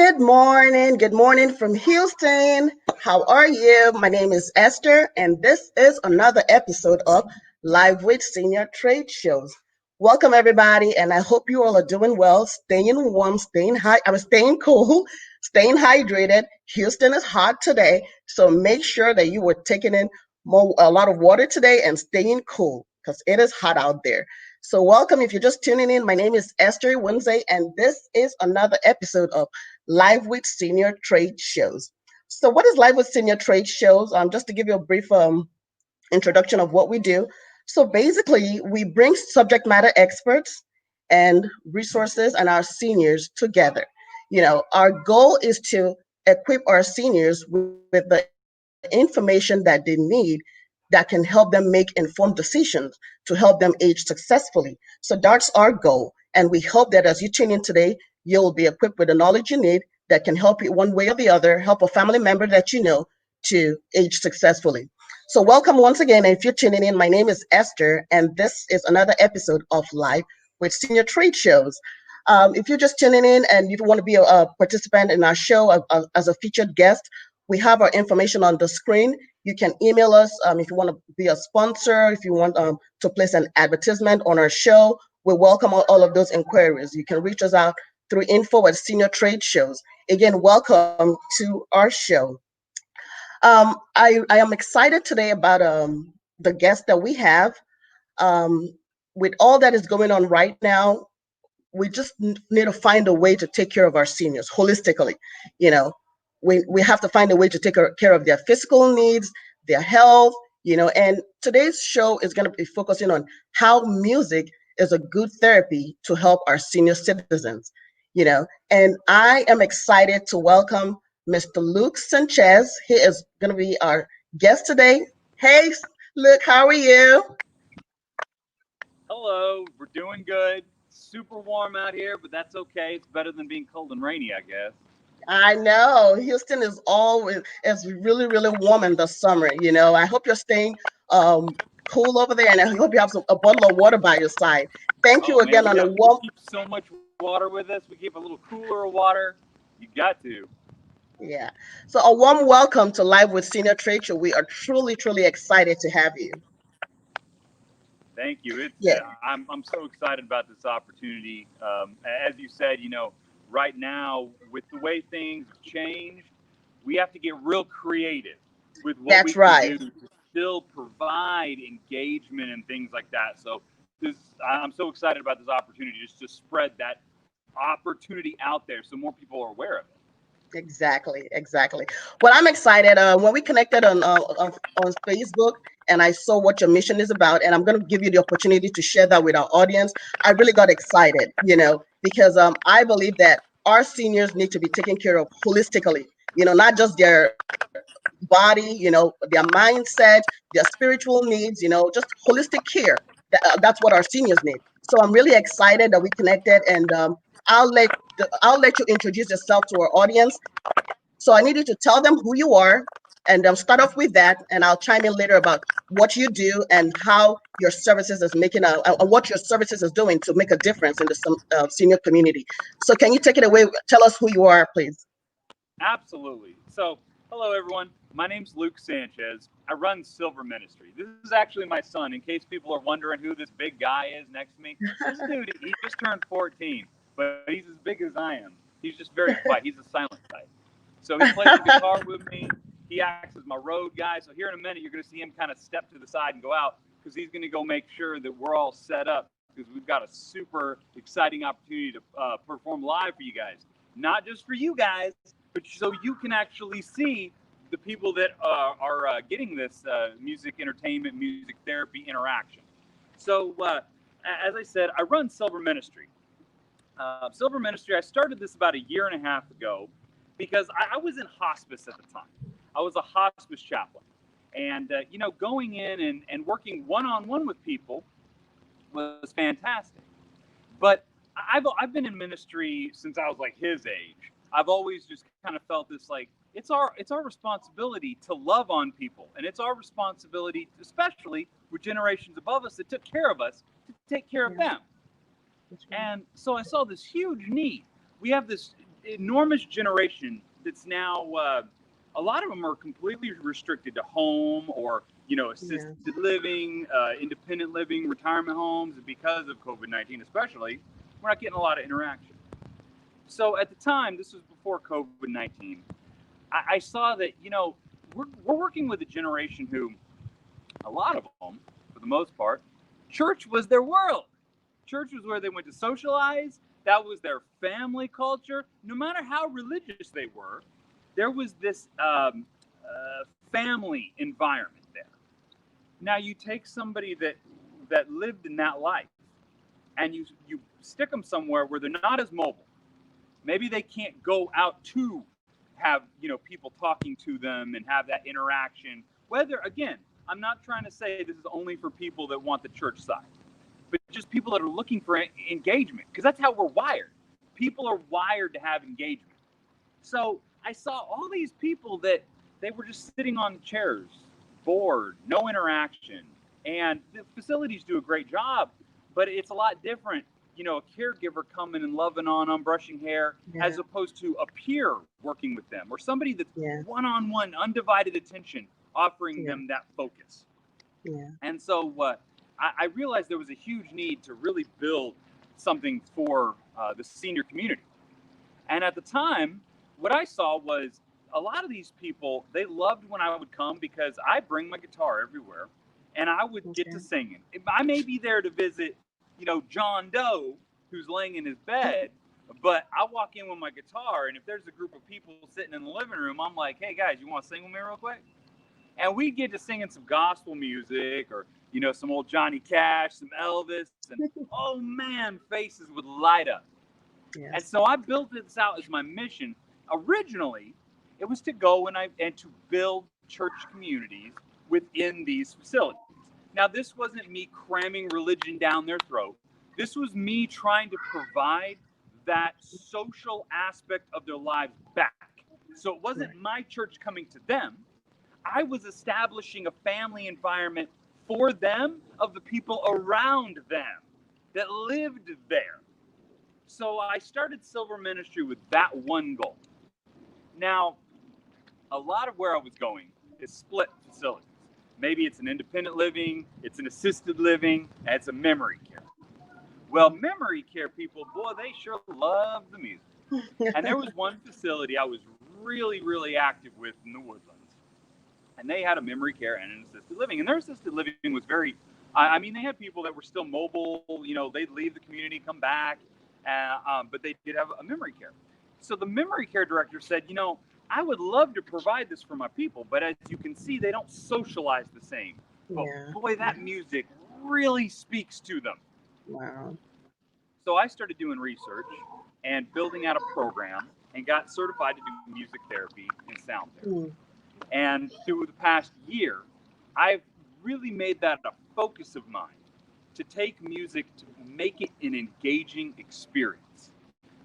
Good morning. Good morning from Houston. How are you? My name is Esther, and this is another episode of Live with Senior Trade Shows. Welcome, everybody, and I hope you all are doing well, staying warm, staying high. I was staying cool, staying hydrated. Houston is hot today, so make sure that you were taking in a lot of water today and staying cool because it is hot out there. So, welcome. If you're just tuning in, my name is Esther Wednesday, and this is another episode of Live with Senior Trade Shows. So, what is Live with Senior Trade Shows? Just to give you a brief introduction of what we do. So, basically, we bring subject matter experts and resources and our seniors together. Our goal is to equip our seniors with the information that they need that can help them make informed decisions to help them age successfully. So that's our goal. And we hope that as you tune in today, you'll be equipped with the knowledge you need that can help you one way or the other, help a family member that you know to age successfully. So welcome once again. And if you're tuning in, my name is Esther, and this is another episode of Live with Senior Trade Shows. If you're just tuning in and you want to be a participant in our show as a featured guest, we have our information on the screen. You can email us if you want to be a sponsor, if you want to place an advertisement on our show. We welcome all of those inquiries. You can reach us out through info@Senior Trade Shows. Again, welcome to our show. I am excited today about the guest that we have. Um, with all that is going on right now, we just need to find a way to take care of our seniors holistically. You know, we have to find a way to take care of their physical needs, their health, and today's show is going to be focusing on how music is a good therapy to help our senior citizens. And I am excited to welcome Mr. Luke Sanchez. He is going to be our guest today. Hey, Luke, how are you? Hello, we're doing good. Super warm out here, but that's okay. It's better than being cold and rainy, I guess. I know Houston is always it's really really warm in the summer. I hope you're staying um, cool over there, and I hope you have a bottle of water by your side. Thank you Oh man, again on a we warm. keep so much water with us. We keep a little cooler of water. You got to. Yeah. So a warm welcome to Live with Senior Trade Show. We are truly truly excited to have you. Thank you. Yeah, I'm so excited about this opportunity. As you said, right now with the way things change, we have to get real creative with what we that's can right. do to still provide engagement and things like that. So I'm so excited about this opportunity just to spread that opportunity out there so more people are aware of it. Exactly, exactly. Well, I'm excited. When we connected on Facebook, and I saw what your mission is about, and I'm going to give you the opportunity to share that with our audience. I really got excited, because I believe that our seniors need to be taken care of holistically. Not just their body, their mindset, their spiritual needs. Just holistic care. That's what our seniors need. So I'm really excited that we connected, and I'll let you introduce yourself to our audience. So I need you to tell them who you are, and start off with that, and I'll chime in later about what you do and how your services is making what your services is doing to make a difference in the senior community. So can you take it away? Tell us who you are, please. Absolutely. So, hello everyone. My name's Luke Sanchez. I run Silver Ministry. This is actually my son. In case people are wondering who this big guy is next to me, this dude, he just turned 14, but he's as big as I am. He's just very quiet. He's a silent type. So he plays the guitar with me. He acts as my road guy. So here in a minute, you're going to see him kind of step to the side and go out because he's going to go make sure that we're all set up because we've got a super exciting opportunity to perform live for you guys. Not just for you guys, but so you can actually see the people that are getting this music entertainment, music therapy interaction. So as I said, I run Silver Ministry. Silver Ministry, I started this about a year and a half ago because I was in hospice at the time. I was a hospice chaplain. And, going in and working one-on-one with people was fantastic. But I've been in ministry since I was like his age. I've always just kind of felt this like it's our responsibility to love on people, and it's our responsibility, especially with generations above us that took care of us, to take care of them. And so I saw this huge need. We have this enormous generation that's now, a lot of them are completely restricted to home or, assisted living, independent living, retirement homes. And because of COVID-19 especially, we're not getting a lot of interaction. So at the time, this was before COVID-19, I saw that, we're working with a generation who, a lot of them, for the most part, church was their world. Church was where they went to socialize. That was their family culture. No matter how religious they were, there was this family environment there. Now you take somebody that lived in that life and you stick them somewhere where they're not as mobile. Maybe they can't go out to have, people talking to them and have that interaction. Whether, again, I'm not trying to say this is only for people that want the church side, but just people that are looking for engagement, because that's how we're wired. People are wired to have engagement. So I saw all these people that they were just sitting on chairs, bored, no interaction. And the facilities do a great job, but it's a lot different, a caregiver coming and loving on them, brushing hair, as opposed to a peer working with them, or somebody that's one-on-one, undivided attention, offering them that focus. And so I realized there was a huge need to really build something for the senior community. And at the time, what I saw was a lot of these people, they loved when I would come because I bring my guitar everywhere and I would get to singing. I may be there to visit, John Doe, who's laying in his bed, but I walk in with my guitar, and if there's a group of people sitting in the living room, I'm like, hey guys, you want to sing with me real quick? And we get to singing some gospel music or, some old Johnny Cash, some Elvis, and oh man, faces would light up. And so I built this out as my mission. Originally, it was to go and to build church communities within these facilities. Now, this wasn't me cramming religion down their throat. This was me trying to provide that social aspect of their lives back. So it wasn't my church coming to them. I was establishing a family environment for them of the people around them that lived there. So I started Silver Ministry with that one goal. Now, a lot of where I was going is split facilities. Maybe it's an independent living, it's an assisted living, and it's a memory care. Well, memory care people, boy, they sure love the music. And there was one facility I was really, really active with in the Woodlands. And they had a memory care and an assisted living. And their assisted living was very, they had people that were still mobile, they'd leave the community, come back, but they did have a memory care. So the memory care director said, I would love to provide this for my people, but as you can see, they don't socialize the same. But boy, that music really speaks to them. Wow. So I started doing research and building out a program and got certified to do music therapy and sound therapy. And through the past year, I've really made that a focus of mine to take music to make it an engaging experience.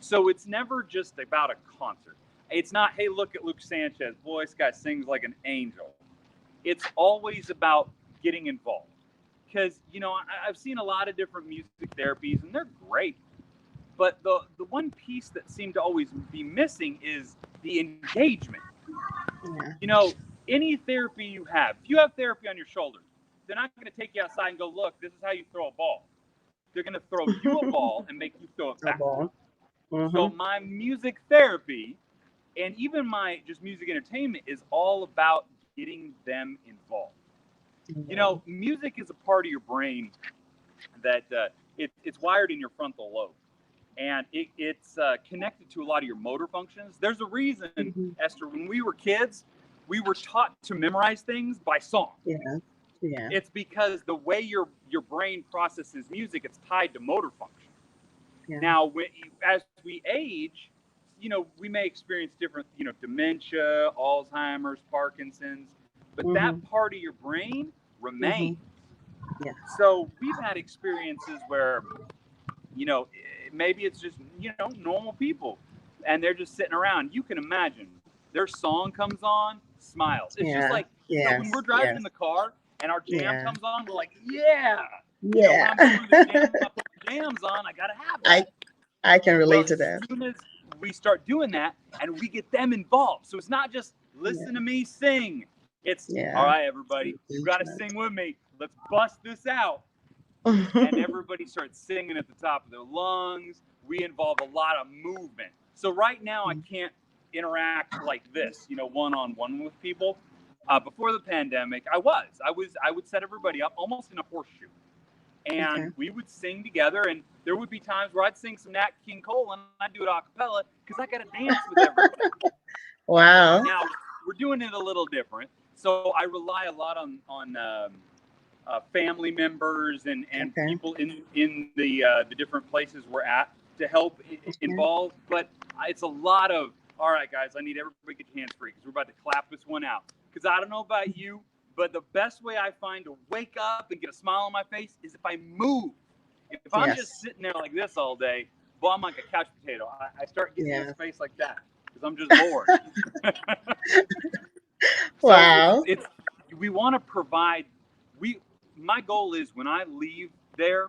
So it's never just about a concert. It's not, hey, look at 𝐒𝐞𝐧𝐢𝐶 Sanchez. Boy, this guy sings like an angel. It's always about getting involved. Because, I've seen a lot of different music therapies, and they're great. But the one piece that seemed to always be missing is the engagement. Any therapy you have, if you have therapy on your shoulders, they're not going to take you outside and go, look, this is how you throw a ball. They're going to throw you a ball and make you throw it back. So my music therapy and even my just music entertainment is all about getting them involved. Music is a part of your brain that it's wired in your frontal lobe. And it's connected to a lot of your motor functions. There's a reason, Esther, when we were kids, we were taught to memorize things by song. It's because the way your brain processes music, it's tied to motor function. Now, as we age, we may experience different, dementia, Alzheimer's, Parkinson's, but that part of your brain remains. So we've had experiences where, maybe it's just, normal people and they're just sitting around. You can imagine their song comes on, smiles. It's just like, when we're driving in the car and our jam comes on, we're like, when I'm going to the jam, I put the jams on, I got to have that. I can relate to that. As soon as we start doing that, and we get them involved. So it's not just listen to me sing. It's all right, everybody, you got to sing with me. Let's bust this out. And everybody starts singing at the top of their lungs. We involve a lot of movement. So right now I can't interact like this, one-on-one with people. Before the pandemic, I would set everybody up almost in a horseshoe. And we would sing together, and there would be times where I'd sing some Nat King Cole, and I'd do it a cappella because I got to dance with everybody. Wow. Now, we're doing it a little different. So I rely a lot on family members and people in the different places we're at to help involve. But it's a lot of, all right, guys, I need everybody to get your hands free because we're about to clap this one out. Because I don't know about you, but the best way I find to wake up and get a smile on my face is if I move. If I'm just sitting there like this all day, well, I'm like a couch potato. I start getting in space like that because I'm just bored. Wow. It's we want to provide. My goal is when I leave there,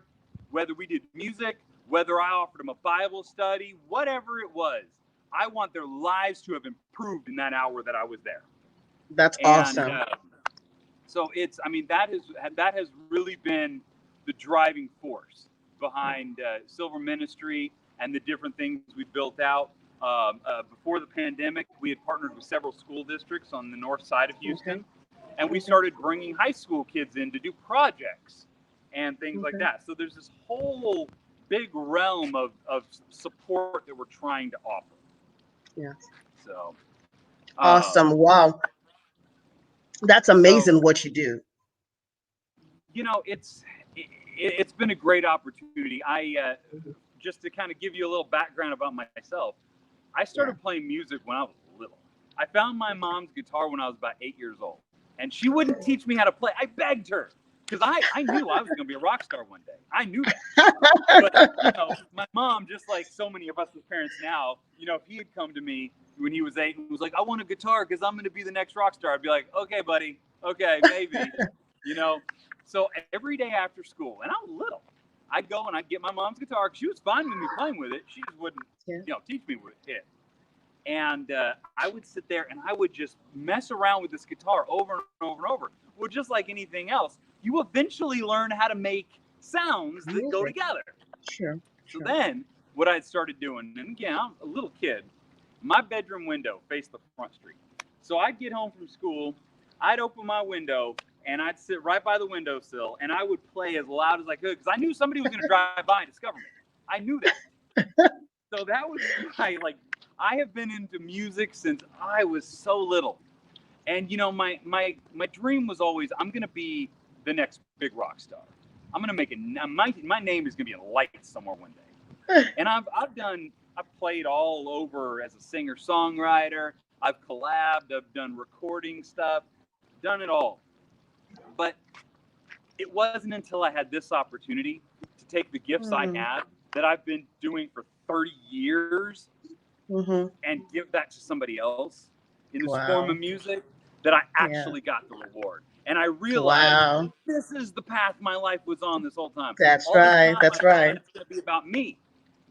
whether we did music, whether I offered them a Bible study, whatever it was, I want their lives to have improved in that hour that I was there. That's awesome. So that has really been the driving force behind Silver Ministry and the different things we built out. Before the pandemic, we had partnered with several school districts on the north side of Houston, and we started bringing high school kids in to do projects and things like that. So there's this whole big realm of support that we're trying to offer. Yeah. So awesome. Wow. That's amazing what you do. It's been a great opportunity. Just to kind of give you a little background about myself, I started playing music when I was little. I found my mom's guitar when I was about 8 years old, and she wouldn't teach me how to play. I begged her because I knew I was going to be a rock star one day. I knew that. But my mom, just like so many of us as parents now, if he had come to me when he was 8 and was like, I want a guitar because I'm going to be the next rock star, I'd be like, okay, buddy, okay, maybe, So every day after school, and I was little, I'd go and I'd get my mom's guitar. She was fine with me playing with it. She just wouldn't, teach me with it. And I would sit there and I would just mess around with this guitar over and over and over. Well, just like anything else, you eventually learn how to make sounds that go together. Sure. So then what I started doing, and again, I'm a little kid, my bedroom window faced the front street. So I'd get home from school, I'd open my window, and I'd sit right by the windowsill, and I would play as loud as I could because I knew somebody was going to drive by and discover me. I knew that. So that was I have been into music since I was so little. And, my dream was always, I'm going to be the next big rock star. I'm going to make it. My name is going to be in lights somewhere one day. And I've played all over as a singer-songwriter. I've collabed. I've done recording stuff. Done it all. But it wasn't until I had this opportunity to take the gifts I had that I've been doing for 30 years and give that to somebody else in this form of music that I actually got the reward. And I realized this is the path my life was on this whole time. That's right. That's right. It's going to be about me.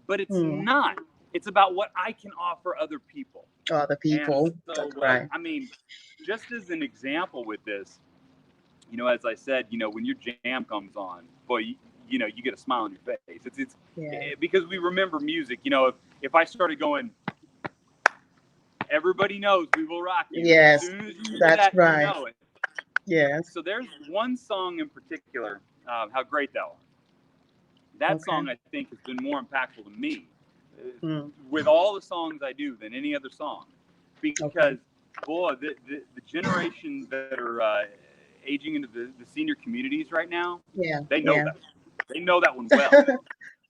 But it's not. It's about what I can offer other people. Other people. And so, right. I mean, just as an example with this, as I said, when your jam comes on, boy, you get a smile on your face. It's because we remember music. If I started going, everybody knows We Will Rock You. Yes, as soon as you that's that, right. You know it. Yes. So there's one song in particular, How Great Thou Art. That song, I think, has been more impactful to me with all the songs I do than any other song. Because, boy, the generations that are aging into the senior communities right now, they know that. They know that one well.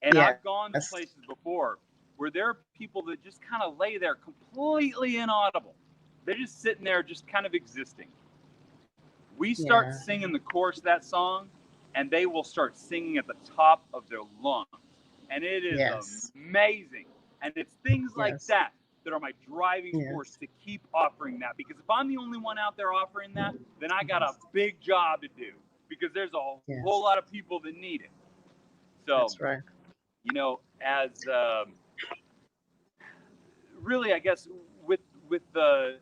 And I've gone to places before where there are people that just kind of lay there completely inaudible. They're just sitting there just kind of existing. We start singing the chorus of that song, and they will start singing at the top of their lungs. And it is amazing. And it's things like that are my driving force to keep offering that. Because if I'm the only one out there offering that, then I got a big job to do. Because there's a whole lot of people that need it. So, that's right. as really, I guess, with the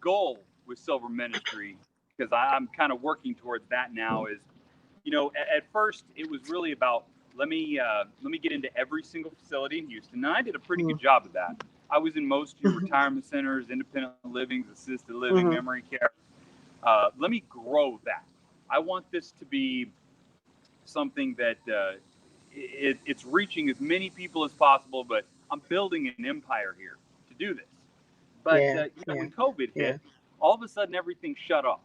goal with Silver Ministry, because I'm kind of working towards that now, is, you know, at first it was really about let me get into every single facility in Houston, and I did a pretty good job of that. I was in most of your retirement centers, independent livings, assisted living, memory care. Let me grow that. I want this to be something that it's reaching as many people as possible, but I'm building an empire here to do this. But when COVID hit, all of a sudden everything shut off.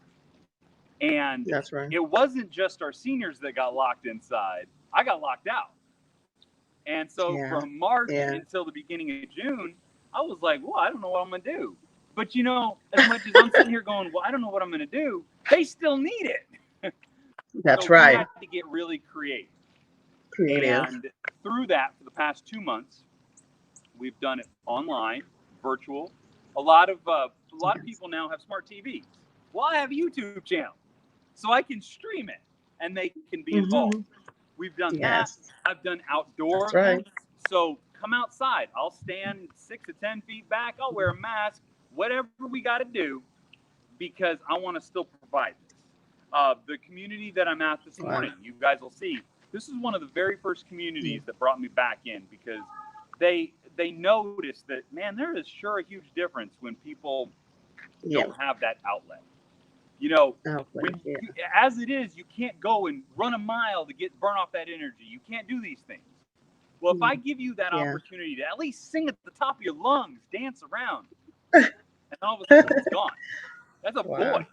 And That's right. it wasn't just our seniors that got locked inside. I got locked out. And so from March until the beginning of June, I was like, well, I don't know what I'm going to do. But, you know, as much as I'm sitting here going, well, I don't know what I'm going to do, they still need it. That's so right. We had to get really creative. Creative. And through that, for the past 2 months, we've done it online, virtual. A lot of people now have smart TVs. Well, I have a YouTube channel, so I can stream it, and they can be involved. We've done that. I've done outdoor events. So come outside. I'll stand 6 to 10 feet back. I'll wear a mask, whatever we got to do, because I want to still provide this. The community that I'm at this morning, you guys will see, this is one of the very first communities that brought me back in, because they noticed that, man, there is sure a huge difference when people don't have that outlet. You know, as it is, you can't go and run a mile to burn off that energy. You can't do these things. Well, if I give you that opportunity to at least sing at the top of your lungs, dance around, and all of a sudden it's gone. That's a void.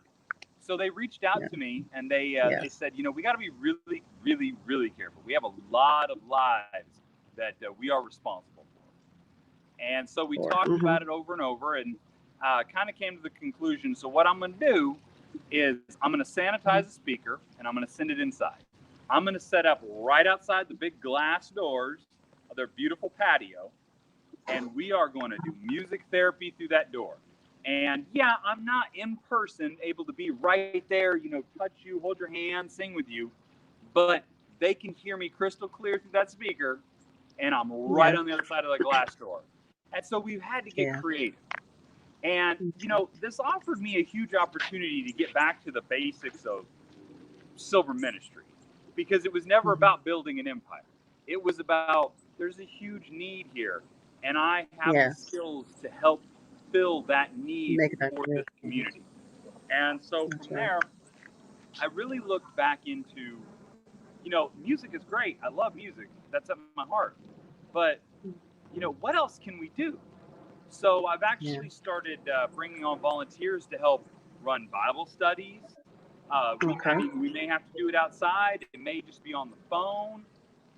So they reached out to me, and they said, you know, we got to be really, really, really careful. We have a lot of lives that we are responsible for. And so we talked about it over and over, and kind of came to the conclusion. So what I'm going to do is I'm going to sanitize the speaker, and I'm going to send it inside. I'm going to set up right outside the big glass doors of their beautiful patio, and we are going to do music therapy through that door. And I'm not in person able to be right there, you know, touch you, hold your hand, sing with you, but they can hear me crystal clear through that speaker, and I'm right on the other side of the glass door. And so we've had to get creative. And, you know, this offered me a huge opportunity to get back to the basics of Silver Ministry, because it was never about building an empire. It was about, there's a huge need here, and I have the skills to help fill that need for this community. And so from there, I really looked back into, you know, music is great. I love music. That's at my heart. But, you know, what else can we do? So I've actually started bringing on volunteers to help run Bible studies. We may have to do it outside. It may just be on the phone.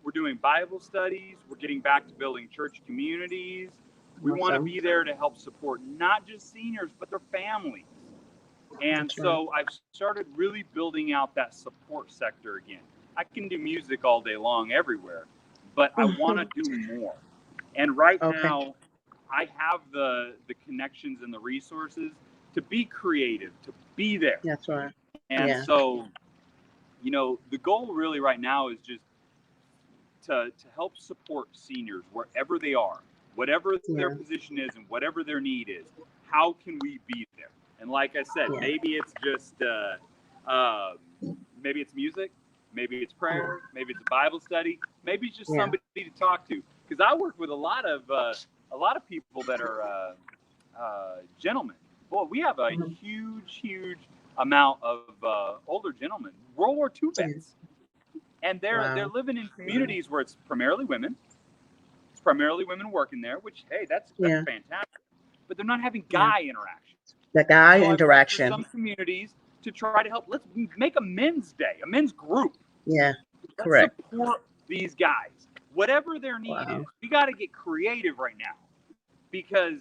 We're doing Bible studies. We're getting back to building church communities. We want to be there to help support not just seniors, but their families. And so I've started really building out that support sector again. I can do music all day long everywhere, but I want to do more. And right now, I have the connections and the resources to be creative, to be there. That's right. And so, you know, the goal really right now is just to help support seniors wherever they are, whatever their position is and whatever their need is. How can we be there? And like I said, maybe it's just, maybe it's music, maybe it's prayer, maybe it's a Bible study, maybe it's just somebody to talk to. Because I work with a lot of people that are gentlemen. Boy, we have a huge amount of older gentlemen, World War II vets, and they're living in communities where it's primarily women. It's primarily women working there, which that's fantastic. But they're not having guy interaction. The guy interaction. Some communities to try to help. Let's make a men's day, a men's group. Yeah, Let's support these guys, whatever their need is. We got to get creative right now, because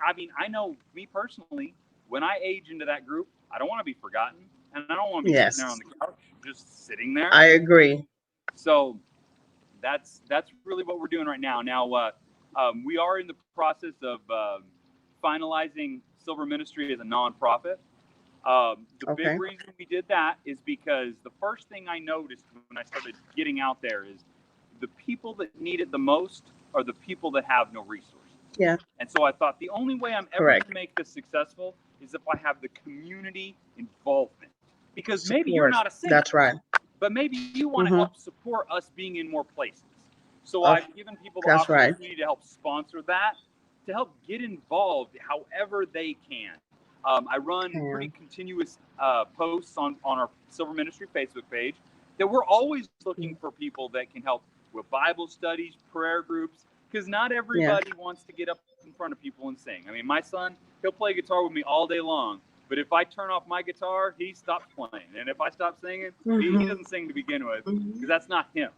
I know me personally, when I age into that group, I don't want to be forgotten, and I don't want to be sitting there on the couch just sitting there. I agree. So that's really what we're doing right now. Now we are in the process of finalizing Silver Ministry as a nonprofit. The big reason we did that is because the first thing I noticed when I started getting out there is the people that need it the most are the people that have no resources. Yeah. And so I thought the only way I'm ever going Correct. to make this successful is if I have the community involvement. Because maybe you're Support. not a singer, That's right. but maybe you want to Mm-hmm. help support us being in more places. So Of, I've given people the that's right. opportunity to help sponsor that, to help get involved however they can. I run pretty continuous posts on our Silver Ministry Facebook page that we're always looking for people that can help with Bible studies, prayer groups, because not everybody wants to get up in front of people and sing. I mean, my son, he'll play guitar with me all day long, but if I turn off my guitar, he stops playing. And if I stop singing, he doesn't sing to begin with, because that's not him.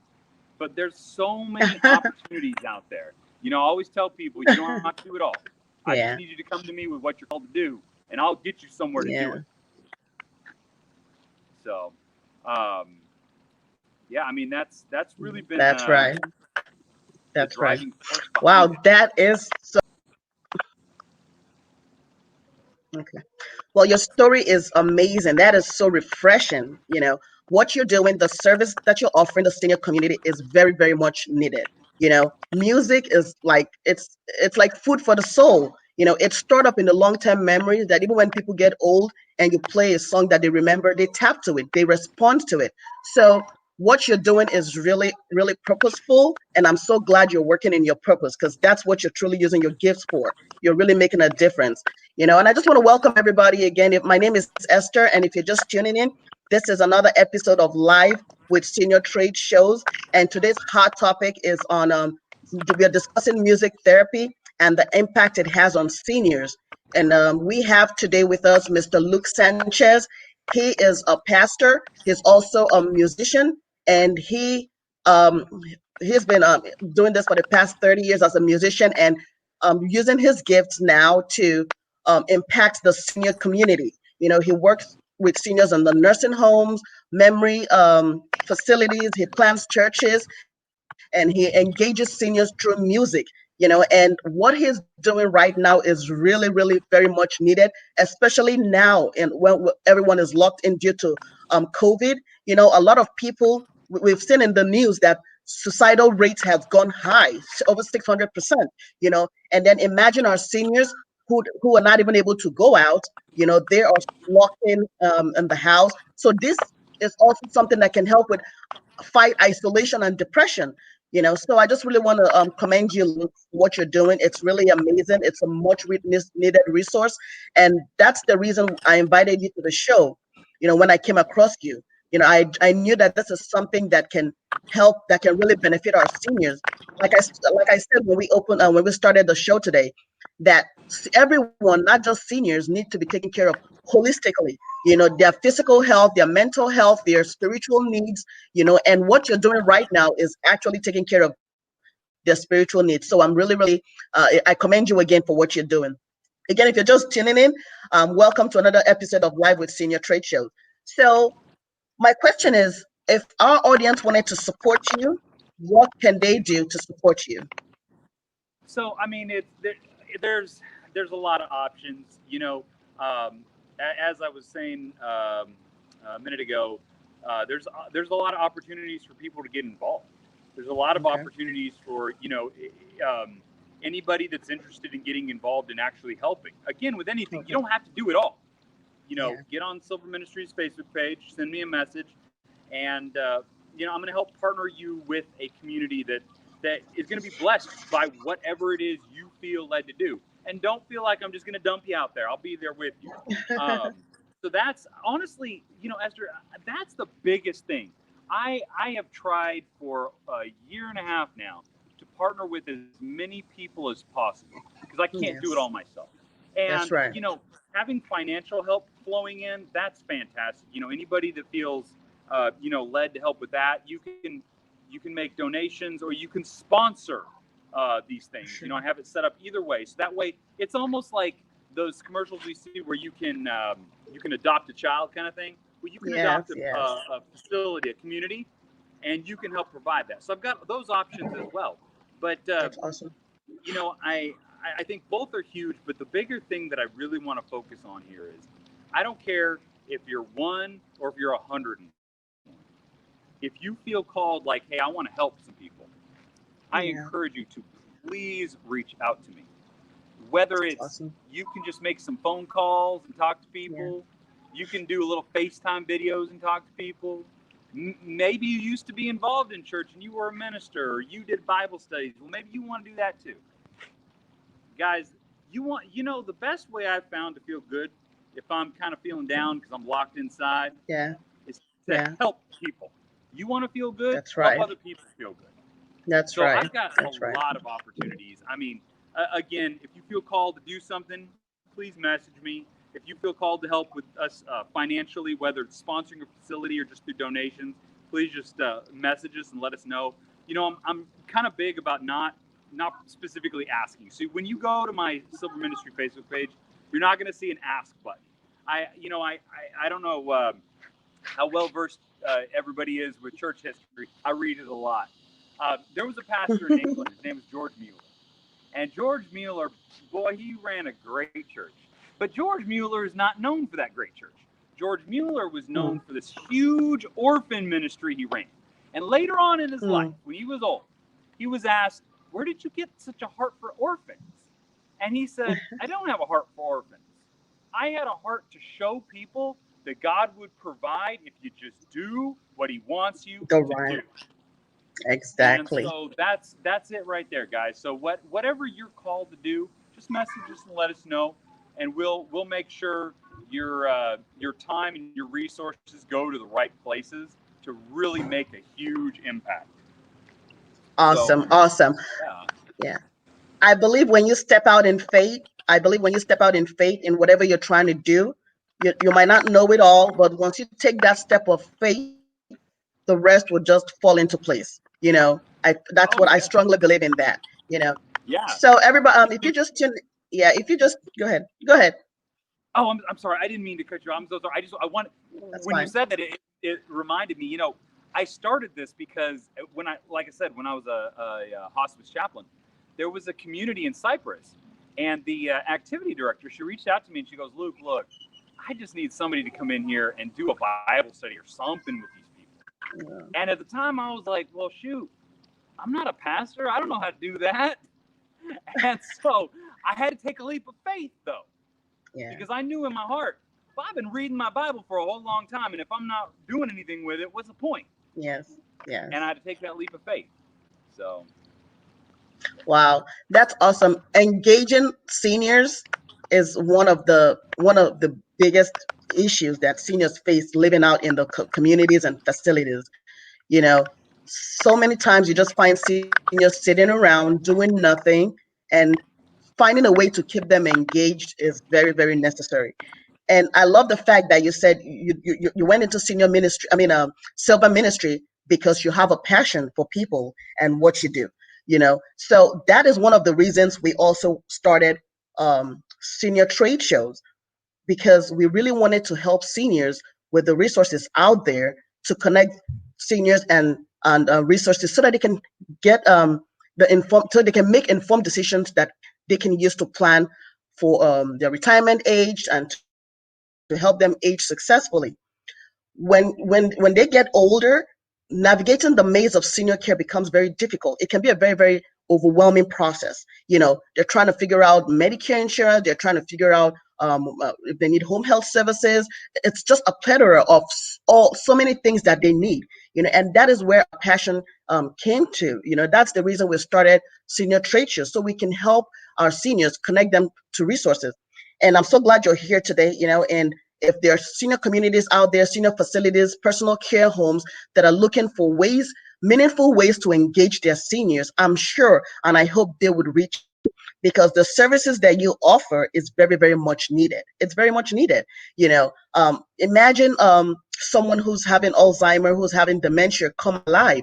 But there's so many opportunities out there. You know, I always tell people, you don't have to do it all. I just need you to come to me with what you're called to do, and I'll get you somewhere to do it. So, yeah, I mean, that's really been That's right. the That's right. driving force behind Wow, it. that is so okay. Well, your story is amazing. That is so refreshing. You know, what you're doing, the service that you're offering the senior community is very, very much needed. You know, music is like it's like food for the soul. You know, it's stored up in the long-term memories that even when people get old and you play a song that they remember, they tap to it, they respond to it. So what you're doing is really, really purposeful. And I'm so glad you're working in your purpose because that's what you're truly using your gifts for. You're really making a difference. You know, and I just want to welcome everybody again. My name is Esther, and if you're just tuning in, this is another episode of Live with Senior Trade Shows. And today's hot topic is on we are discussing music therapy and the impact it has on seniors. And we have today with us Mr. Luke Sanchez. He is a pastor. He's also a musician, and um, he's been doing this for the past 30 years as a musician and using his gifts now to impact the senior community. You know, he works with seniors in the nursing homes, memory facilities. He plants churches, and he engages seniors through music. You know, and what he's doing right now is really, really very much needed, especially now and when everyone is locked in due to COVID. You know, a lot of people we've seen in the news that suicidal rates have gone high, over 600%. You know, and then imagine our seniors who are not even able to go out. You know, they are locked in the house. So this is also something that can help with fight isolation and depression. You know, so I just really want to commend you, Luke, for what you're doing. It's really amazing. It's a much needed resource, and that's the reason I invited you to the show. You know, when I came across you, you know, I knew that this is something that can help, that can really benefit our seniors. Like I said when we opened when we started the show today, that everyone, not just seniors, need to be taken care of holistically. You know, their physical health, their mental health, their spiritual needs. You know, and what you're doing right now is actually taking care of their spiritual needs. So I'm really, really, I commend you again for what you're doing. Again, if you're just tuning in, welcome to another episode of Live with Senior Trade Shows. So my question is, if our audience wanted to support you, what can they do to support you? So I mean, there's a lot of options. You know, as I was saying a minute ago, there's a lot of opportunities for people to get involved. There's a lot of Okay. opportunities for anybody that's interested in getting involved and actually helping. Again, with anything, you Okay. don't have to do it all. You know, Yeah. get on Silver Ministries Facebook page, send me a message, and I'm going to help partner you with a community that is going to be blessed by whatever it is you feel led to do. And don't feel like I'm just going to dump you out there. I'll be there with you. So that's honestly, Esther, that's the biggest thing. I have tried for a year and a half now to partner with as many people as possible because I can't do it Yes. all myself. That's And right. having financial help flowing in, that's fantastic. Anybody that feels led to help with that, you can make donations or you can sponsor these things. Sure. I have it set up either way, so that way it's almost like those commercials we see where you can adopt a child kind of thing. Well, you can Yes. adopt Yes. a facility, a community, and you can help provide that. So I've got those options as well. But That's awesome. I think both are huge. But the bigger thing that I really want to focus on here is I don't care if you're one or if you're 100. If you feel called, like, hey, I want to help some people, I Yeah. encourage you to please reach out to me. whether That's it's awesome. you can just make some phone calls and talk to people, you can do a little FaceTime videos and talk to people. Maybe you used to be involved in church and you were a minister, or you did Bible studies. Well, maybe you want to do that too. Guys, the best way I've found to feel good if I'm kind of feeling down because I'm locked inside Yeah. is to Yeah. help people. You want to feel good? That's Help right. other people feel good. That's So right. I've got That's a right. lot of opportunities. I mean, again, if you feel called to do something, please message me. If you feel called to help with us financially, whether it's sponsoring a facility or just through donations, please just message us and let us know. I'm kind of big about not specifically asking. So when you go to my Silver Ministry Facebook page, you're not going to see an ask button. I don't know how well versed everybody is with church history. I read it a lot. There was a pastor in England. His name was George Mueller. And George Mueller, boy, he ran a great church. But George Mueller is not known for that great church. George Mueller was known for this huge orphan ministry he ran. And later on in his life, when he was old, he was asked, "Where did you get such a heart for orphans?" And he said, "I don't have a heart for orphans. I had a heart to show people that God would provide if you just do what he wants you Go to right. do." Exactly. And so that's it right there, guys. So whatever you're called to do, just message us and let us know, and we'll make sure your time and your resources go to the right places to really make a huge impact. Awesome. So, Awesome. yeah. Yeah. I believe when you step out in faith, in whatever you're trying to do, you might not know it all, but once you take that step of faith, the rest will just fall into place. That's what I Oh strongly yeah. believe in that. Yeah. So everybody, if you just tune, yeah, if you just go ahead. Oh, I'm sorry. I didn't mean to cut you off. I'm so sorry. I want That's when you fine. said that, it reminded me. I started this because like I said, when I was a hospice chaplain, there was a community in Cyprus, and the activity director, she reached out to me and she goes, "Luke, look, I just need somebody to come in here and do a Bible study or something with these people." Yeah. And at the time, I was like, "Well, shoot, I'm not a pastor. I don't know how to do that." And so I had to take a leap of faith, though. Yeah. Because I knew in my heart, well, I've been reading my Bible for a whole long time, and if I'm not doing anything with it, what's the point? Yes. Yes. And I had to take that leap of faith. So, Wow, that's awesome. Engaging seniors is one of the biggest issues that seniors face living out in the communities and facilities. You know, so many times you just find seniors sitting around doing nothing, and finding a way to keep them engaged is very, very necessary. And I love the fact that you said you went into senior ministry, silver ministry, because you have a passion for people and what you do. So that is one of the reasons we also started senior trade shows, because we really wanted to help seniors with the resources out there to connect seniors and resources so that they can get so they can make informed decisions that they can use to plan for their retirement age and to help them age successfully. When they get older, navigating the maze of senior care becomes very difficult. It can be a very, very overwhelming process. They're trying to figure out Medicare insurance, they're trying to figure out if they need home health services. It's just a plethora of so many things that they need. And that is where our passion came to. That's the reason we started senior trade shows, so we can help our seniors, connect them to resources. And I'm so glad you're here today. And if there are senior communities out there, senior facilities, personal care homes that are looking for meaningful ways to engage their seniors, I'm sure and I hope they would reach out, because the services that you offer is very, very much needed. It's very much needed. Imagine someone who's having Alzheimer, who's having dementia come alive,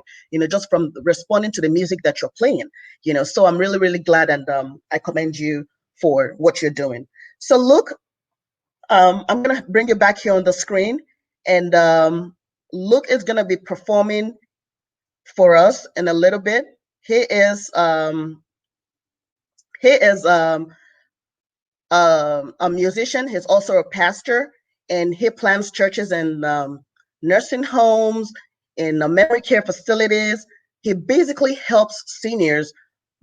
just from responding to the music that you're playing. So I'm really, really glad, and I commend you for what you're doing. So look, I'm gonna bring you back here on the screen, and Luke is gonna be performing for us in a little bit. He is um, he is a musician. He's also a pastor, and he plans churches and nursing homes, in memory care facilities. He basically helps seniors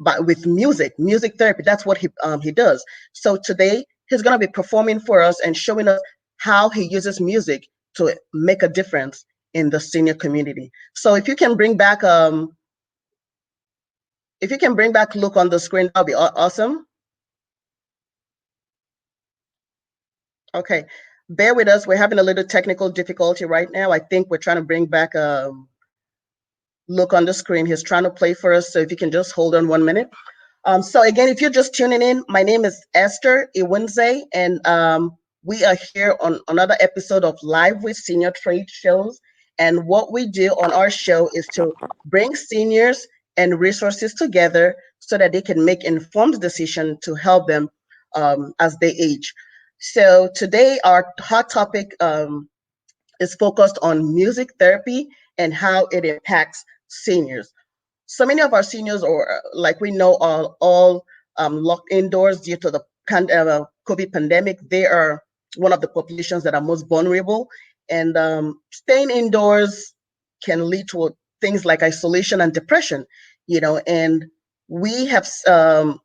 but with music therapy. That's what he does. So today he's going to be performing for us and showing us how he uses music to make a difference in the senior community. So if you can bring back Luke on the screen, that'll be awesome. Okay, bear with us. We're having a little technical difficulty right now. I think we're trying to bring back Luke on the screen. He's trying to play for us. So if you can just hold on 1 minute. So again, if you're just tuning in, my name is Esther Iwunze, and we are here on another episode of Live with Senior Trade Shows. And what we do on our show is to bring seniors and resources together so that they can make informed decisions to help them as they age. So today our hot topic is focused on music therapy and how it impacts seniors. So many of our seniors, or like we know, are all locked indoors due to the COVID pandemic. They are one of the populations that are most vulnerable, and staying indoors can lead to things like isolation and depression. And we have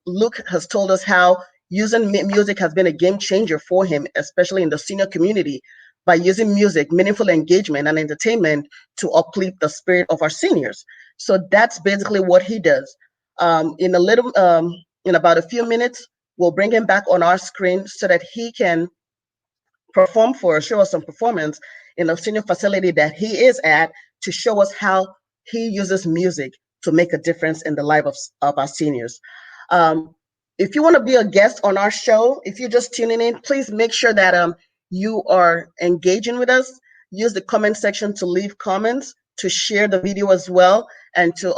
Luke has told us how using music has been a game changer for him, especially in the senior community, by using music, meaningful engagement, and entertainment to uplift the spirit of our seniors. So that's basically what he does. In about a few minutes, we'll bring him back on our screen so that he can show us some performance in the senior facility that he is at, to show us how he uses music to make a difference in the life of our seniors. If you want to be a guest on our show, if you're just tuning in, please make sure that you are engaging with us. Use the comment section to leave comments, to share the video as well, and to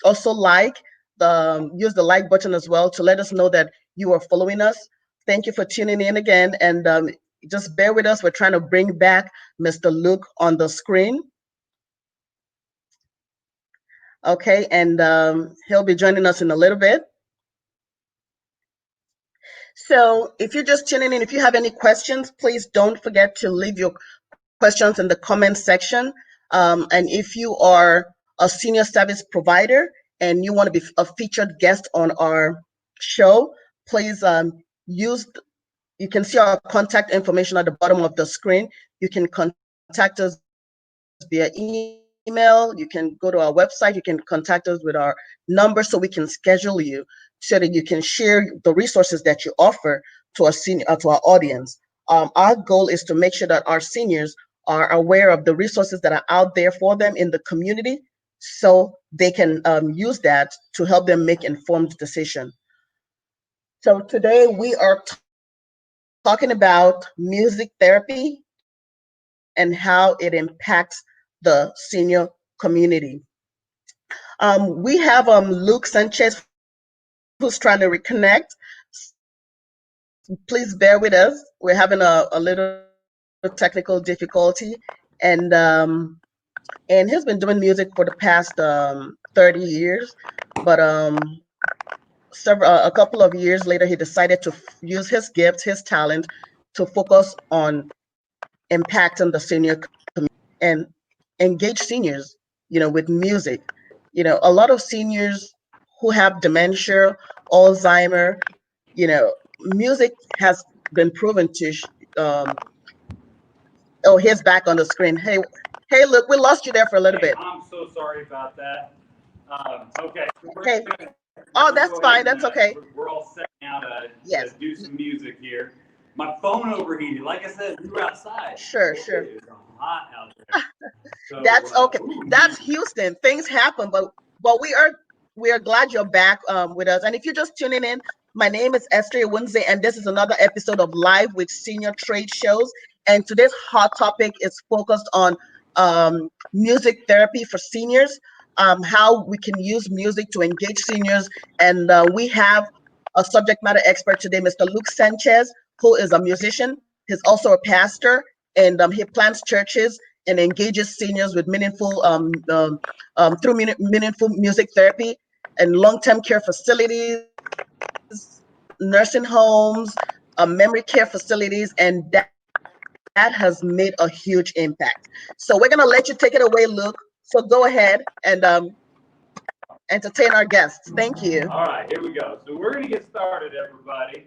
also use the like button as well to let us know that you are following us. Thank you for tuning in again, and just bear with us. We're trying to bring back Mr. Luke on the screen. Okay, and he'll be joining us in a little bit. So if you're just tuning in, if you have any questions, please don't forget to leave your questions in the comment section. And if you are a senior service provider and you want to be a featured guest on our show, please you can see our contact information at the bottom of the screen. You can contact us via email. You can go to our website. You can contact us with our number so we can schedule you, so that you can share the resources that you offer to our audience. Our goal is to make sure that our seniors are aware of the resources that are out there for them in the community, so they can use that to help them make informed decisions. So today we are talking about music therapy and how it impacts the senior community. We have Luke Sanchez who's trying to reconnect. Please bear with us. We're having a little technical difficulty, and he's been doing music for the past 30 years, but a couple of years later, he decided to use his gift, his talent, to focus on impacting the senior community and engage seniors, with music. A lot of seniors who have dementia, Alzheimer, music has been proven to. Oh, he's back on the screen. Hey, look, we lost you there for a little bit. I'm so sorry about that. Okay. Okay. Oh, that's fine. That's okay. We're all set now to do some Yes. music here. My phone overheated. Like I said, we were outside. Sure. It's hot out there. So, That's okay. That's Houston. Things happen, but we are glad you're back with us. And if you're just tuning in, my name is Esther Iwunze, and this is another episode of Live with Senior Trade Shows. And today's hot topic is focused on music therapy for seniors, how we can use music to engage seniors. And we have a subject matter expert today, Mr. Luke Sanchez, who is a musician. He's also a pastor, and he plants churches and engages seniors with meaningful music therapy and long-term care facilities, nursing homes, memory care facilities, and that has made a huge impact. So we're gonna let you take it away, Luke. So go ahead and entertain our guests. Thank you. All right, here we go. So we're going to get started, everybody.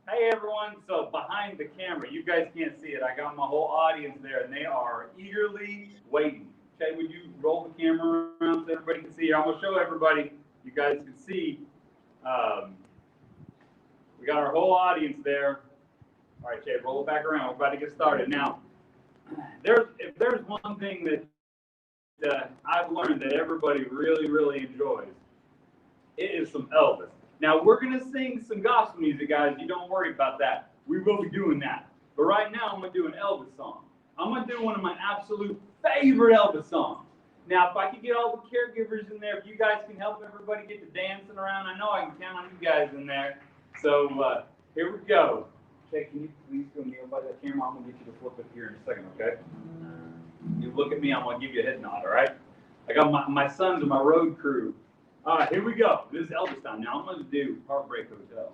Hey, everyone. So behind the camera, you guys can't see it. I got my whole audience there, and they are eagerly waiting. Okay, would you roll the camera around so everybody can see? I'm going to show everybody. You guys can see. We got our whole audience there. All right, Jay, roll it back around. We're about to get started. Now, if there's one thing that I've learned that everybody really, really enjoys, it is some Elvis. Now, we're going to sing some gospel music, guys. You don't worry about that. We will be doing that. But right now, I'm going to do an Elvis song. I'm going to do one of my absolute favorite Elvis songs. Now, if I could get all the caregivers in there, if you guys can help everybody get to dancing around, I know I can count on you guys in there. So here we go. Jay, can you please go kneel by that camera? I'm going to get you to flip it here in a second, okay? You look at me, I'm going to give you a head nod, all right? I got my sons and my road crew. All right, here we go. This is Elvis time. Now, I'm going to do Heartbreak Hotel.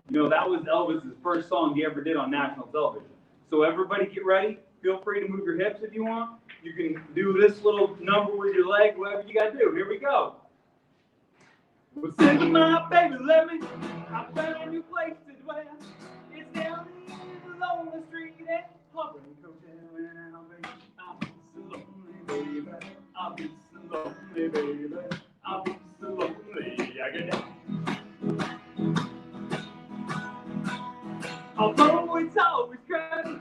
You know, that was Elvis's first song he ever did on national television. So everybody get ready. Feel free to move your hips if you want. You can do this little number with your leg, whatever you got to do. Here we go. Well, sing my baby, let me. I found a new place to dwell. It's down along the street at Heartbreak Hotel. And I'll be so lonely, baby. I'll be so lonely, baby. I'll be so lonely. I get down. Although it's always crowded,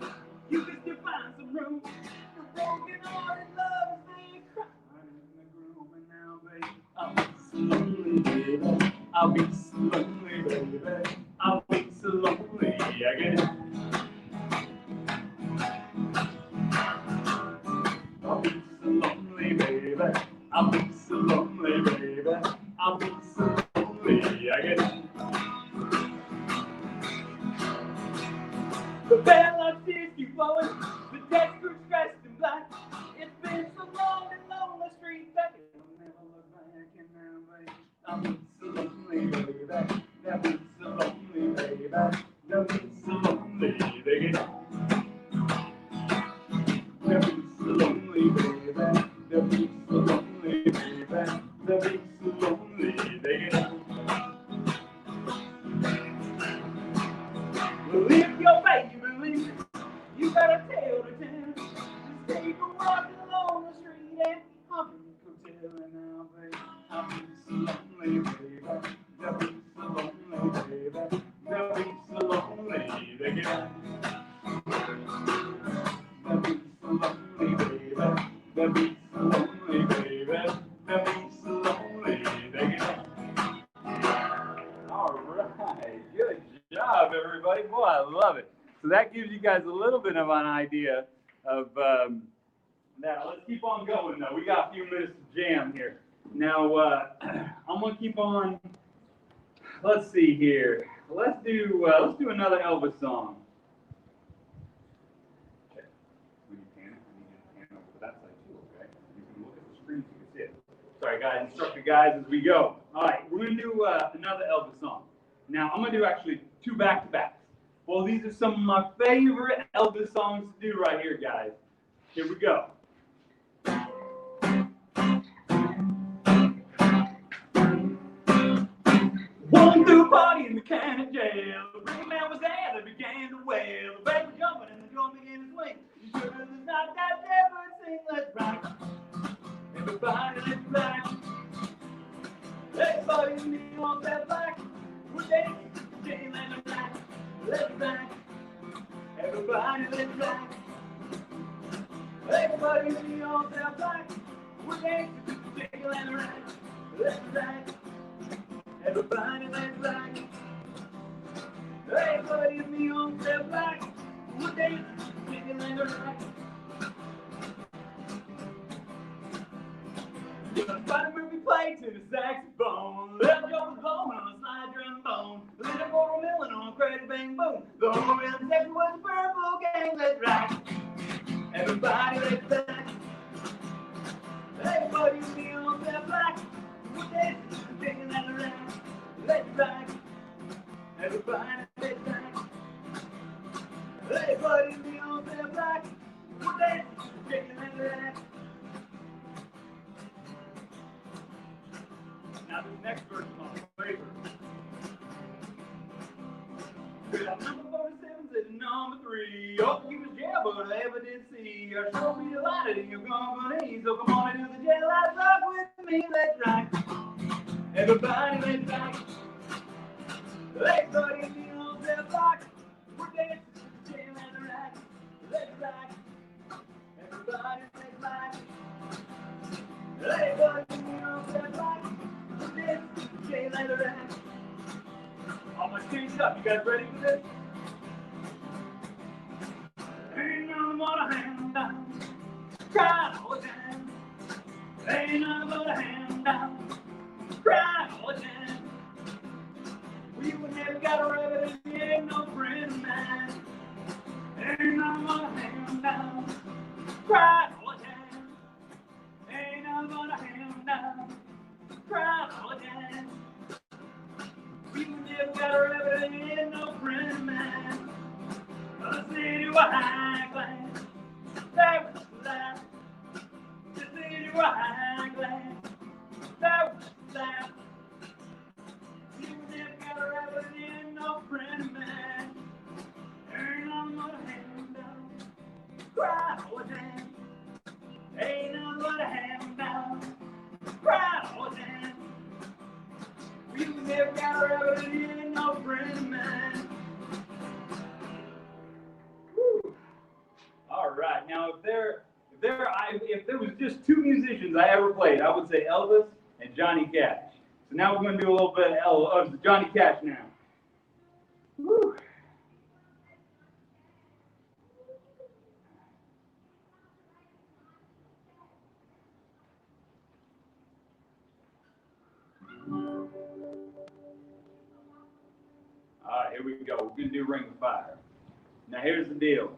you can still find some room. The broken hearted lovers, they cry in the room. And now, baby, I'll be so lonely, baby. I'll be so lonely, baby. I'll be so lonely. I get it. I'll be so lonely, baby. I'll be so lonely, baby. I'll be so lonely. I get it. The bell of tears keep flowing. The desk crew dressed in black. It's been so long and long the street that it'll never look back. And now, baby, I'll be so lonely, baby. I'll be so lonely, baby. I'll be so lonely. They get it. They'll be so lonely, baby. They'll be so lonely, baby. They'll be so lonely. They get it. Well, if your baby believes you got a tale to tell. Just take a walk along the street and Heartbreak Hotel. And now, baby, I'll be so lonely, baby. They'll be so lonely, baby. They'll be so lonely. They get it. They'll be so lonely, baby. They'll be so lonely, baby. They'll be so lonely. They get it. All right. Good job, everybody. Boy, I love it. So that gives you guys a little bit of an idea of now. Let's keep on going, though. We got a few minutes to jam here. Now, I'm going to keep on. Let's see here. Let's do another Elvis song. Okay. When you pan it, I need you to pan over to that side too, okay? You can look at the screen so you can see it. Sorry, guys. Instruct you guys as we go. All right. We're going to do another Elvis song. Now, I'm going to do actually two back-to-backs. Well, these are some of my favorite Elvis songs to do right here, guys. Here we go. Walking through a party in the county jail. The big man was there that began to wail. The bass was jumping and the drum began to swing. You sure there's not that different thing. Let's rock. Everybody, let's rock. Everybody in me wants that black. We're dancing, dancing and rock. Let's rock. Everybody, let's rock. Everybody in me wants that black. We're dancing, dancing and rock. Let's rock. Everybody, let's rock. Everybody in me wants that black. We're dancing, dancing and rock. Everybody movie play to the saxophone. Left jaw was blowing on a slide trombone. Little for a million on a crazy bang boom. The whole rhythm section was a purple gang. Let's rock. Everybody, let's rock. Everybody in me wants that black. We're dancing, dancing and rock. Let's rock. Everybody, let's rock. Everybody in me wants that black. We're dancing, dancing and rock. Now this next verse is my favorite. Number 47 said number 3. Oh, he was jail, but I ever did see. I sure be delighted in your company. So come on into the jail, let's rock with me, let's rock. Everybody, let's rock. Let's go in the old cell block. We're dancing to the jail and the rock. Let's rock. Everybody, let's rock. Let's go in the old cell block. We're dancing to the jail and the rock. All my change up. You guys ready for this? Ain't nothing but a hand down, crying all the time. Ain't nothing but a hand down, crying all the time. We would never got a rabbit and he ain't no friend of mine. Ain't nothing but a hand down, crying all the time. Ain't nothing but a hand down, crying all the time. We would never got a rabbit and he ain't no friend of mine. The city was high class, that was life. The city was high class, that was life. You never got a rabbit in no friend of mine. Ain't nothing but a hand down, cry all the time. Ain't nothing but a hand down, cry all the time. You never got a rabbit in no friend of mine. All right, now if there was just 2 musicians I ever played, I would say Elvis and Johnny Cash. So now we're going to do a little bit of Johnny Cash now. Woo. All right, here we go. We're going to do Ring of Fire. Now here's the deal.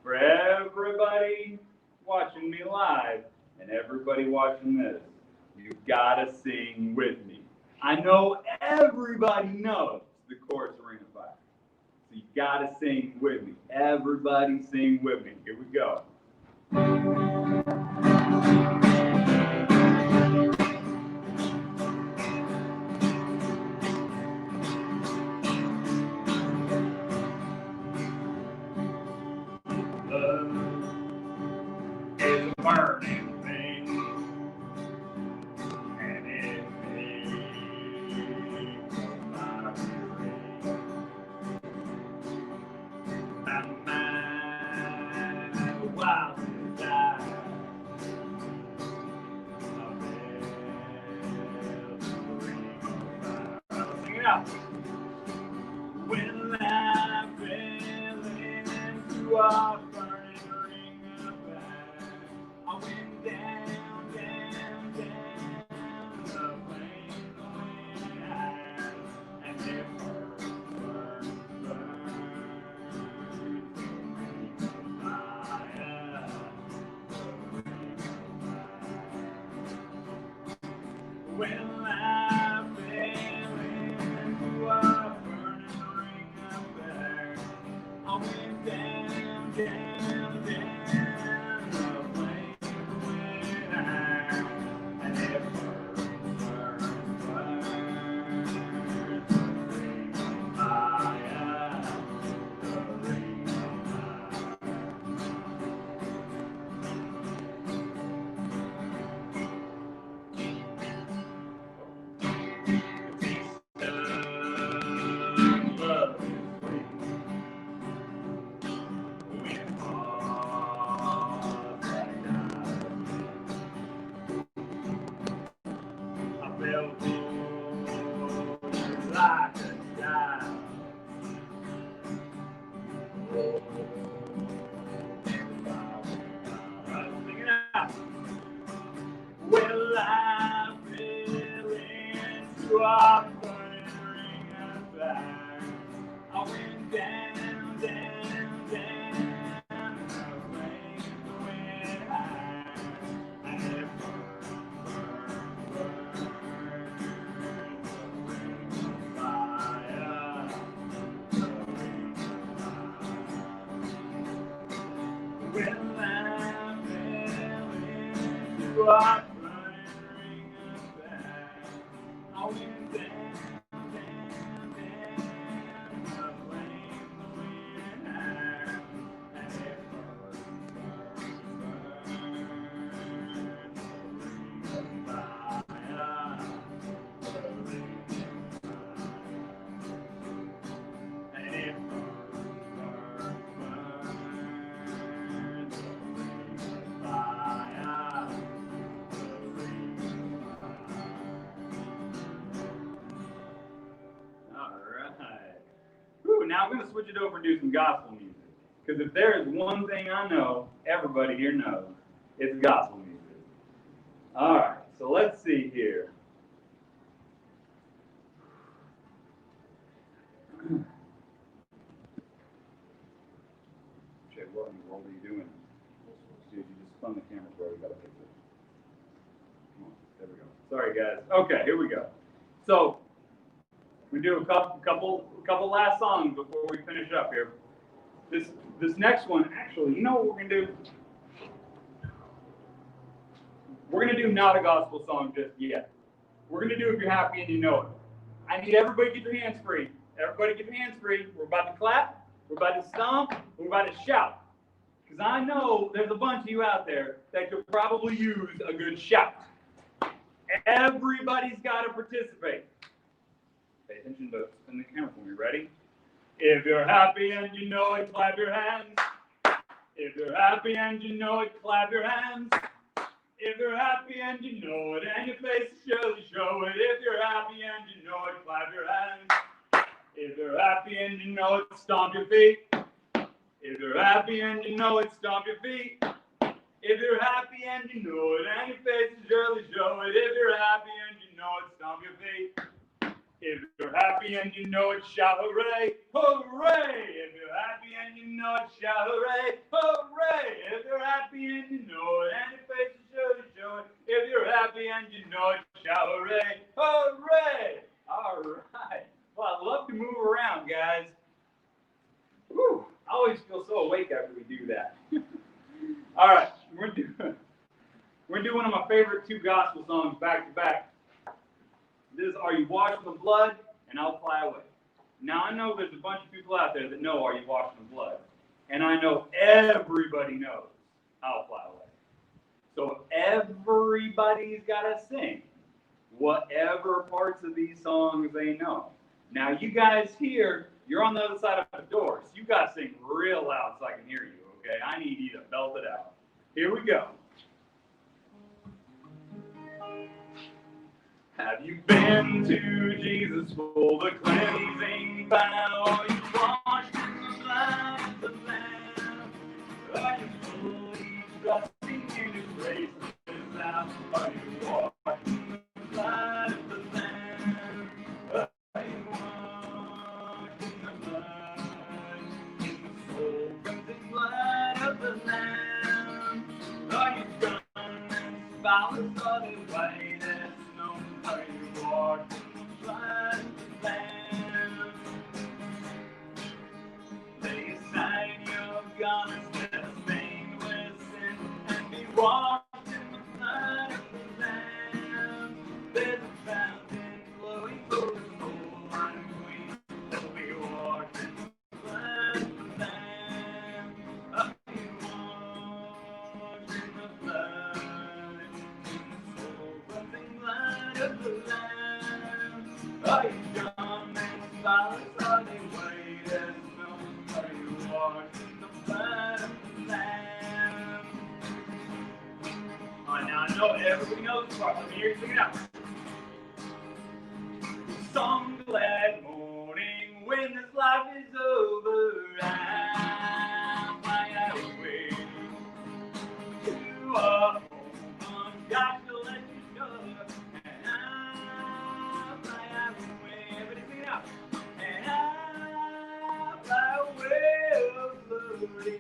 For everybody watching me live and everybody watching this, you've got to sing with me. I know everybody knows the chorus of Ring of Fire. So you got to sing with me. Everybody sing with me. Here we go. Love is a burning thing, and it makes my brain. My wild desire, sing it out. When I fell into a burning ring of fire, I went down, down, down, the flames went high, and it burned, burned, burned, the ring of fire, the ring of fire. When I fell into a burning ring of fire, I went down, down, down, the flames went high, and it burned, burned, burned, the ring of fire, the ring of fire. Love is free. When all that I felt like a child. Oh, sing it out. Well, I fell into a burning ring of fire. I went down, down, down, the flames went high, and it burned, burned, burned, the ring of fire, the ring of fire. When I fell into a burning ring of fire, I Now I'm going to switch it over and do some gospel music. Because if there is one thing I know, everybody here knows, it's gospel music. All right, so let's see here. Jay, what in the world are you doing? Dude, you just spun the camera for you. Got to fix it. Come on, there we go. Sorry, guys. Okay, here we go. So we do a couple last songs before we finish up here. This next one, actually, you know what we're gonna do? We're gonna do not a gospel song just yet. We're gonna do If You're Happy and You Know It. I need everybody to get your hands free. Everybody get your hands free. We're about to clap. We're about to stomp. We're about to shout. Because I know there's a bunch of you out there that could probably use a good shout. Everybody's got to participate. Pay attention to spin the camera for me. Ready? If you're happy and you know it, clap your hands. If you're happy and you know it, clap your hands. If you're happy and you know it, and your face surely show it. If you're happy and you know it, clap your hands. If you're happy and you know it, stomp your feet. If you're happy and you know it, stomp your feet. If you're happy and you know it, and your face surely show it. If you're happy and you know it, stomp your feet. If you're happy and you know it, shout hooray, hooray! If you're happy and you know it, shout hooray, hooray! If you're happy and you know it, and your face is sure to show it. If you're happy and you know it, shout hooray, hooray! All right. Well, I love to move around, guys. Whew. I always feel so awake after we do that. All right, we're gonna do one of my favorite two gospel songs back to back. This is Are You Washed in the Blood and I'll Fly Away. Now, I know there's a bunch of people out there that know Are You Washed in the Blood. And I know everybody knows I'll Fly Away. So everybody's got to sing whatever parts of these songs they know. Now, you guys here, you're on the other side of the door, so you got to sing real loud so I can hear you, okay? I need you to belt it out. Here we go. Have you been to Jesus for the cleansing vow? Are you washed in the blood of the Lamb? Are you fully trusting in His grace and His love? Are you washed in the blood of the Lamb? Are you washed in the blood, in the soul cleansing blood of the Lamb? Are you done and spotless of His white as snow? Are you washed in the blood of the Lamb? Lay aside your garments that are stained with sin and be washed in the blood of the Lamb. There's a fountain flowing through the soul unclean that will be washed in the blood of the Lamb. Are you washed in the blood, in the soul cleansing blood of the Lamb? Are you dumb and spotless? Are they white as snow? Are you washed in the blood of the Lamb? All right, now I know everybody knows this part. Let me hear you sing it out. Some glad morning when this life is over, I'll fly away to a home God to let you go, and I'll fly away. Everybody sing it out. And I'll fly away, oh glory,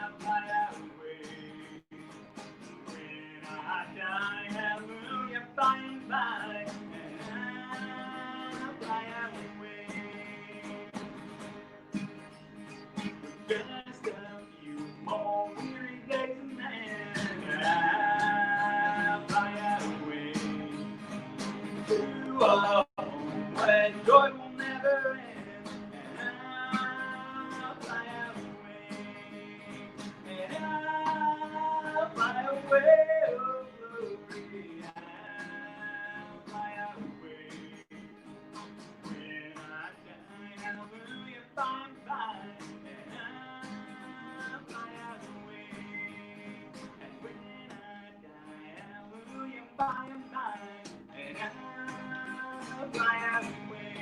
I'll fly away. When I die, hallelujah, by and by, and I'll fly away. Just a few more weary days and then I'll fly away to a home where joy will never end, and I'll fly away, and I'll fly away, oh glory, I'll fly away. When I die, hallelujah, by and by, and I'll fly away. And when I die, hallelujah, by and by, and I'll fly away.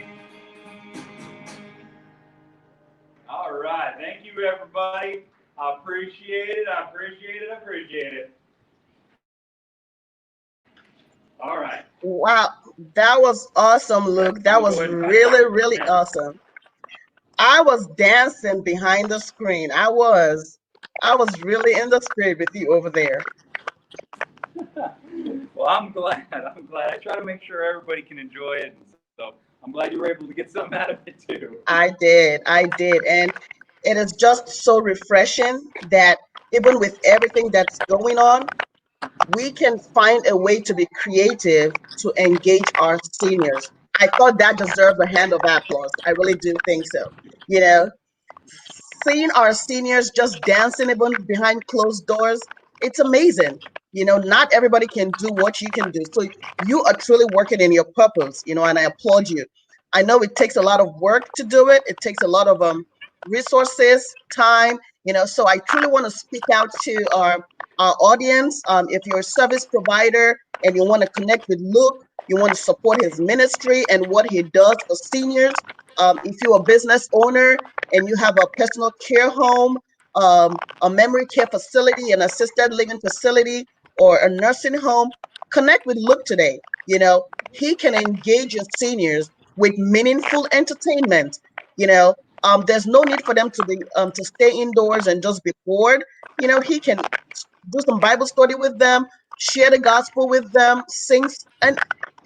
All right. Thank you, everybody. I appreciate it. I appreciate it. I appreciate it. All right. Wow, that was awesome, Luke. That was really, really awesome. I was dancing behind the screen. I was really in the spirit with you over there. Well, I'm glad. I'm glad. I try to make sure everybody can enjoy it. So I'm glad you were able to get something out of it too. I did. And it is just so refreshing that even with everything that's going on, we can find a way to be creative to engage our seniors. I thought that deserved a hand of applause. I really do think so. You know, seeing our seniors just dancing even behind closed doors, it's amazing. Not everybody can do what you can do. So you are truly working in your purpose, and I applaud you. I know it takes a lot of work to do it. It takes a lot of resources, time, so I truly want to speak out to our audience. If you're a service provider and you want to connect with Luke, you want to support his ministry and what he does for seniors. If you're a business owner and you have a personal care home, a memory care facility, an assisted living facility, or a nursing home, connect with Luke today. He can engage your seniors with meaningful entertainment. There's no need for them to stay indoors and just be bored. He can do some Bible study with them, share the gospel with them, sing, and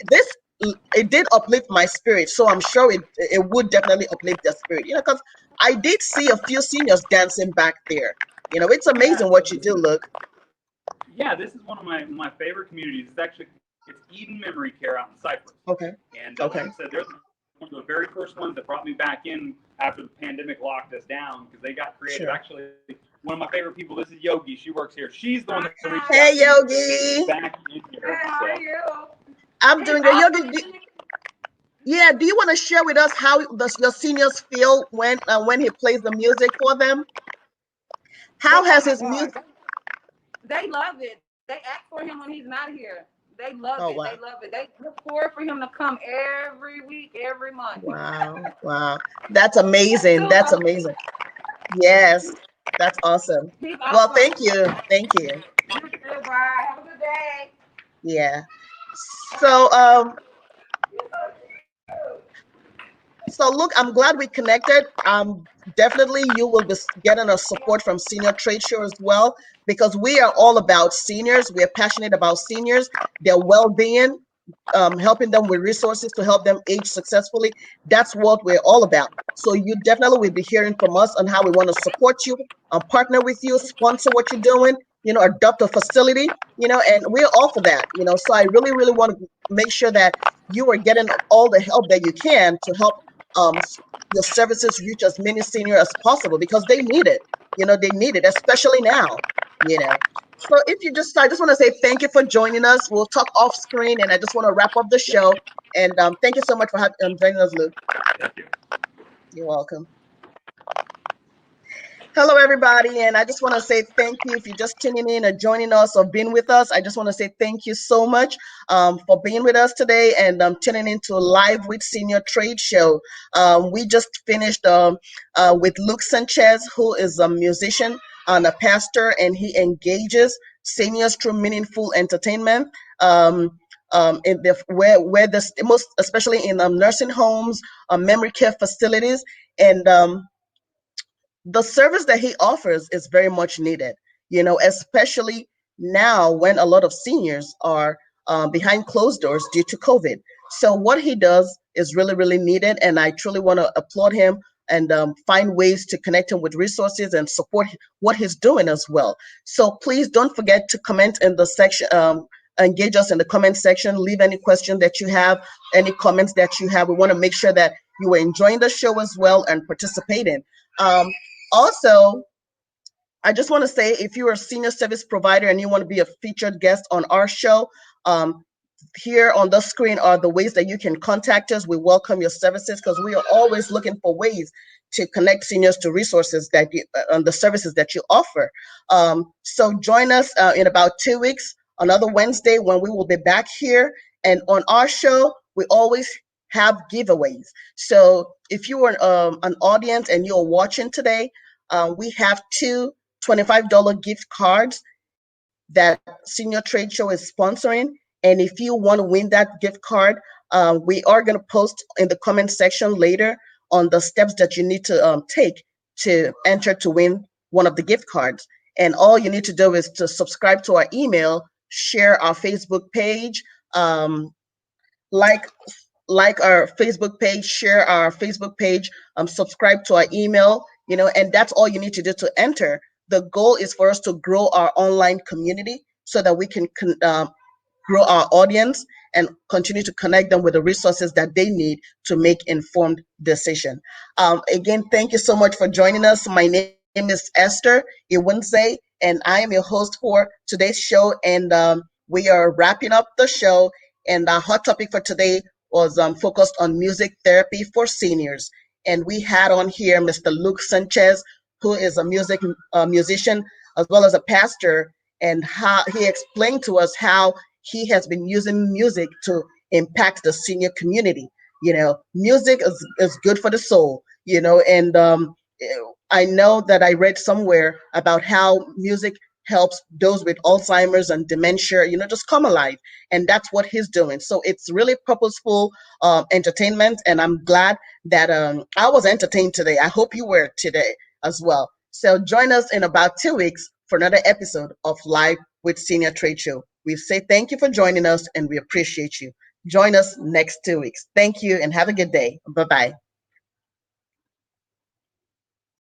this it did uplift my spirit. So I'm sure it would definitely uplift their spirit. Because I did see a few seniors dancing back there. It's amazing what you do, Luke. Yeah, this is one of my favorite communities. It's Eden Memory Care out in Cypress. Okay. And Okay. like I said, they're one of the very first ones that brought me back in after the pandemic locked us down because they got creative. Sure. Actually, one of my favorite people. This is Yogi. She works here. She's the one that reached out Hey, to me Yogi. back in here. How are you? I'm doing good. Yogi, yeah. Do you want to share with us how does your seniors feel when he plays the music for them? How has his music? They love it. They ask for him when he's not here. They love it. Oh, They wow. love it. They look forward for him to come every week, every month. Wow. Wow. That's amazing. That's amazing. Yes. That's awesome. He's Well, awesome. thank you. Thank you. You too, bye. Have a good day. Yeah. So, look, I'm glad we connected. Definitely you will be getting a support from Senior Trade Show as well, because we are all about seniors. We are passionate about seniors, their well-being, helping them with resources to help them age successfully. That's what we're all about. So you definitely will be hearing from us on how we want to support you, partner with you, sponsor what you're doing, adopt a facility, and we're all for that. So I really, really want to make sure that you are getting all the help that you can to help um, your services reach as many seniors as possible, because they need it. They need it, especially now. So I just want to say thank you for joining us. We'll talk off screen, and I just want to wrap up the show. And thank you so much for joining us, Luke. Thank you. You're welcome. Hello, everybody, and I just want to say thank you if you're just tuning in or joining us or being with us. I just want to say thank you so much for being with us today and tuning into Live with Senior Trade Show. We just finished with Luke Sanchez, who is a musician and a pastor, and he engages seniors through meaningful entertainment. Where the most especially in nursing homes, memory care facilities, and the service that he offers is very much needed, especially now when a lot of seniors are behind closed doors due to COVID. So what he does is really, really needed, and I truly want to applaud him and find ways to connect him with resources and support what he's doing as well. So please don't forget to comment in the section, engage us in the comment section, leave any question that you have, any comments that you have. We want to make sure that you are enjoying the show as well and participating. Also, I just want to say, if you're a senior service provider and you want to be a featured guest on our show, here on the screen are the ways that you can contact us. We welcome your services because we are always looking for ways to connect seniors to resources that on the services that you offer. So join us in about 2 weeks, another Wednesday, when we will be back here. And on our show, we always have giveaways. So if you are an audience and you're watching today, we have two $25 gift cards that Senior Trade Show is sponsoring. And if you want to win that gift card, we are going to post in the comment section later on the steps that you need to take to enter to win one of the gift cards. And all you need to do is to subscribe to our email, share our Facebook page, um, like our Facebook page, share our Facebook page, subscribe to our email, and that's all you need to do to enter. The goal is for us to grow our online community so that we can grow our audience and continue to connect them with the resources that they need to make informed decision. Again, thank you so much for joining us. My name is Esther 𝐒𝐿𝐒, and I am your host for today's show. And we are wrapping up the show. And our hot topic for today was focused on music therapy for seniors. And we had on here Mr. Luke Sanchez, who is a musician as well as a pastor, and how he explained to us how he has been using music to impact the senior community. Music is good for the soul, and I know that I read somewhere about how music helps those with Alzheimer's and dementia, just come alive. And that's what he's doing. So it's really purposeful entertainment. And I'm glad that I was entertained today. I hope you were today as well. So join us in about 2 weeks for another episode of Live with Senior Trade Show. We say thank you for joining us and we appreciate you. Join us next 2 weeks. Thank you and have a good day. Bye-bye.